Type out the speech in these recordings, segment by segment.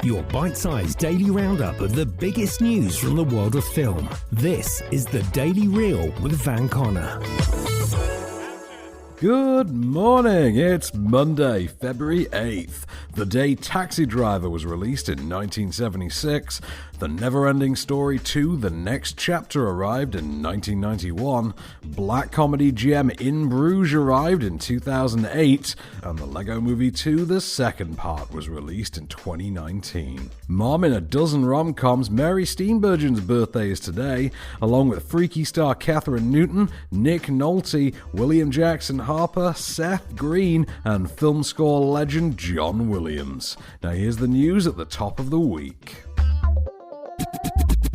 your bite-sized daily roundup of the biggest news from the world of film. This is the Daily Reel with Van Connor. Good morning, it's Monday, February 8th, the day Taxi Driver was released in 1976, The Never-Ending Story 2, The Next Chapter arrived in 1991, black comedy gem In Bruges arrived in 2008, and the Lego Movie 2, the second part, was released in 2019. Mom in a dozen rom-coms, Mary Steenburgen's birthday is today, along with freaky star Katherine Newton, Nick Nolte, William Jackson Harper, Seth Green, and film score legend John Williams. Now here's the news at the top of the week.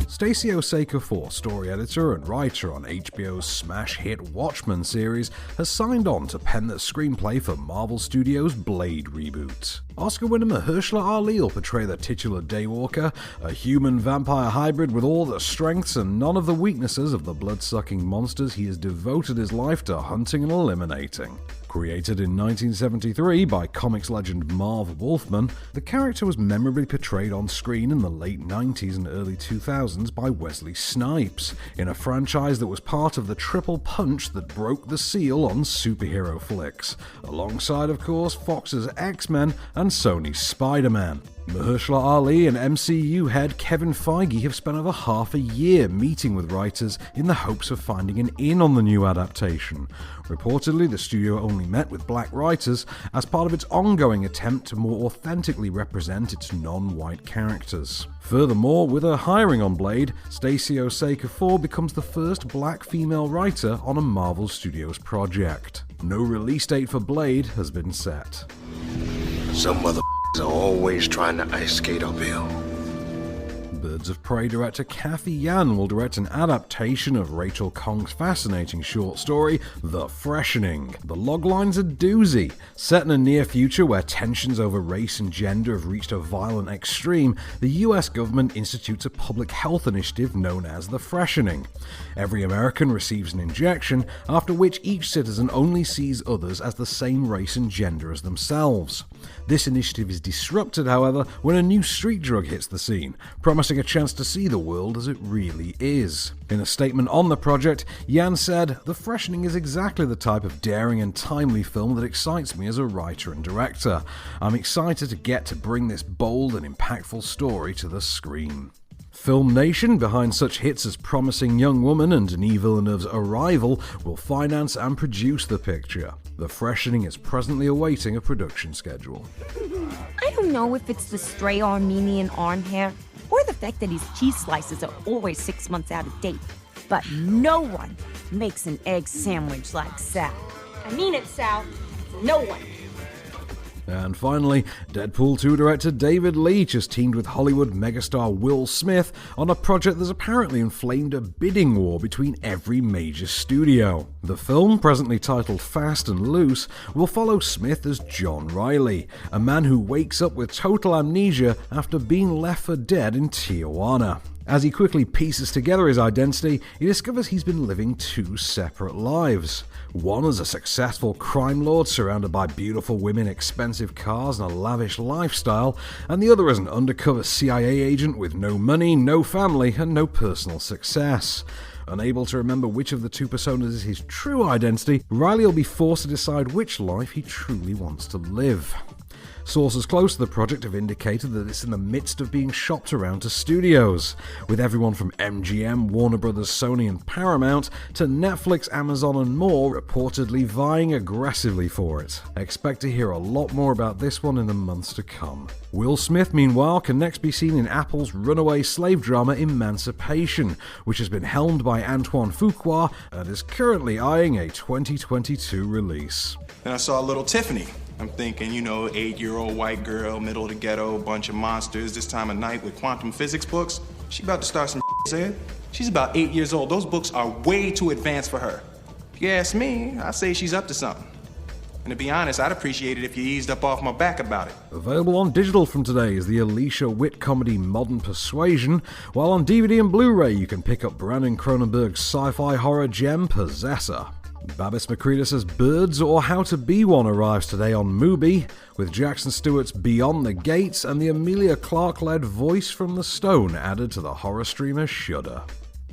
Stacey Osei-Kuffour, story editor and writer on HBO's smash hit Watchmen series, has signed on to pen the screenplay for Marvel Studios' Blade reboot. Oscar winner Mahershala Ali will portray the titular Daywalker, a human-vampire hybrid with all the strengths and none of the weaknesses of the blood-sucking monsters he has devoted his life to hunting and eliminating. Created in 1973 by comics legend Marv Wolfman, the character was memorably portrayed on screen in the late 90s and early 2000s by Wesley Snipes, in a franchise that was part of the triple punch that broke the seal on superhero flicks, alongside, of course, Fox's X-Men and Sony's Spider-Man. Mahershala Ali and MCU head Kevin Feige have spent over half a year meeting with writers in the hopes of finding an in on the new adaptation. Reportedly, the studio only met with black writers as part of its ongoing attempt to more authentically represent its non-white characters. Furthermore, with her hiring on Blade, Stacey Osei-Kuffour becomes the first black female writer on a Marvel Studios project. No release date for Blade has been set. Some mother are always trying to ice skate uphill. Birds of Prey director Cathy Yan will direct an adaptation of Rachel Kong's fascinating short story, The Freshening. The logline's a doozy. Set in a near future where tensions over race and gender have reached a violent extreme, the US government institutes a public health initiative known as The Freshening. Every American receives an injection, after which each citizen only sees others as the same race and gender as themselves. This initiative is disrupted, however, when a new street drug hits the scene, promising a chance to see the world as it really is. In a statement on the project, Yan said, "The Freshening is exactly the type of daring and timely film that excites me as a writer and director. I'm excited to get to bring this bold and impactful story to the screen." Film Nation, behind such hits as Promising Young Woman and Denis Villeneuve's Arrival, will finance and produce the picture. The Freshening is presently awaiting a production schedule. I don't know if it's the stray Armenian arm hair or the fact that his cheese slices are always 6 months out of date, but no one makes an egg sandwich like Sal. I mean it, Sal. No one. And finally, Deadpool 2 director David Leitch has teamed with Hollywood megastar Will Smith on a project that's apparently inflamed a bidding war between every major studio. The film, presently titled Fast and Loose, will follow Smith as John Riley, a man who wakes up with total amnesia after being left for dead in Tijuana. As he quickly pieces together his identity, he discovers he's been living two separate lives. One as a successful crime lord surrounded by beautiful women, expensive cars, and a lavish lifestyle, and the other as an undercover CIA agent with no money, no family, and no personal success. Unable to remember which of the two personas is his true identity, Riley will be forced to decide which life he truly wants to live. Sources close to the project have indicated that it's in the midst of being shopped around to studios, with everyone from MGM, Warner Bros., Sony and Paramount to Netflix, Amazon and more reportedly vying aggressively for it. Expect to hear a lot more about this one in the months to come. Will Smith, meanwhile, can next be seen in Apple's runaway slave drama Emancipation, which has been helmed by Antoine Fuqua and is currently eyeing a 2022 release. Then I saw little Tiffany. I'm thinking, 8-year-old white girl, middle of the ghetto, bunch of monsters, this time of night with quantum physics books. She about to start some shit. She's about 8 years old. Those books are way too advanced for her. If you ask me, I say she's up to something. And to be honest, I'd appreciate it if you eased up off my back about it. Available on digital from today is the Alicia Witt comedy Modern Persuasion, while on DVD and Blu-ray you can pick up Brandon Cronenberg's sci-fi horror gem Possessor. Babis Makridis' Birds or How to Be One arrives today on Mubi, with Jackson Stewart's Beyond the Gates and the Emilia Clarke-led Voice from the Stone added to the horror streamer Shudder.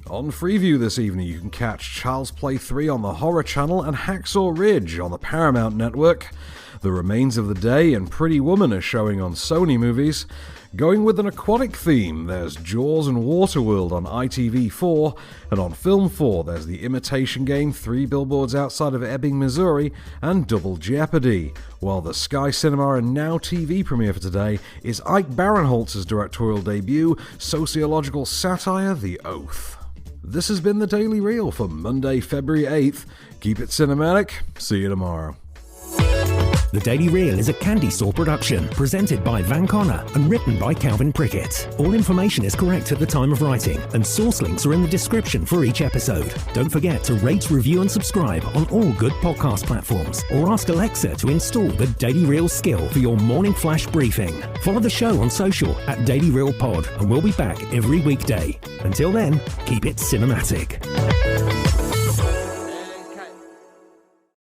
On Freeview this evening, you can catch Child's Play 3 on the Horror Channel and Hacksaw Ridge on the Paramount Network. The Remains of the Day and Pretty Woman are showing on Sony Movies. Going with an aquatic theme, there's Jaws and Waterworld on ITV4, and on Film 4 there's The Imitation Game, 3 Billboards Outside of Ebbing, Missouri, and Double Jeopardy, while the Sky Cinema and Now TV premiere for today is Ike Barinholtz's directorial debut, sociological satire The Oath. This has been The Daily Reel for Monday, February 8th. Keep it cinematic. See you tomorrow. The Daily Reel is a Candystore production, presented by Van Connor and written by Calvin Prickett. All information is correct at the time of writing, and source links are in the description for each episode. Don't forget to rate, review and subscribe on all good podcast platforms, or ask Alexa to install the Daily Reel skill for your morning flash briefing. Follow the show on social at Daily Reel Pod, and we'll be back every weekday. Until then, keep it cinematic.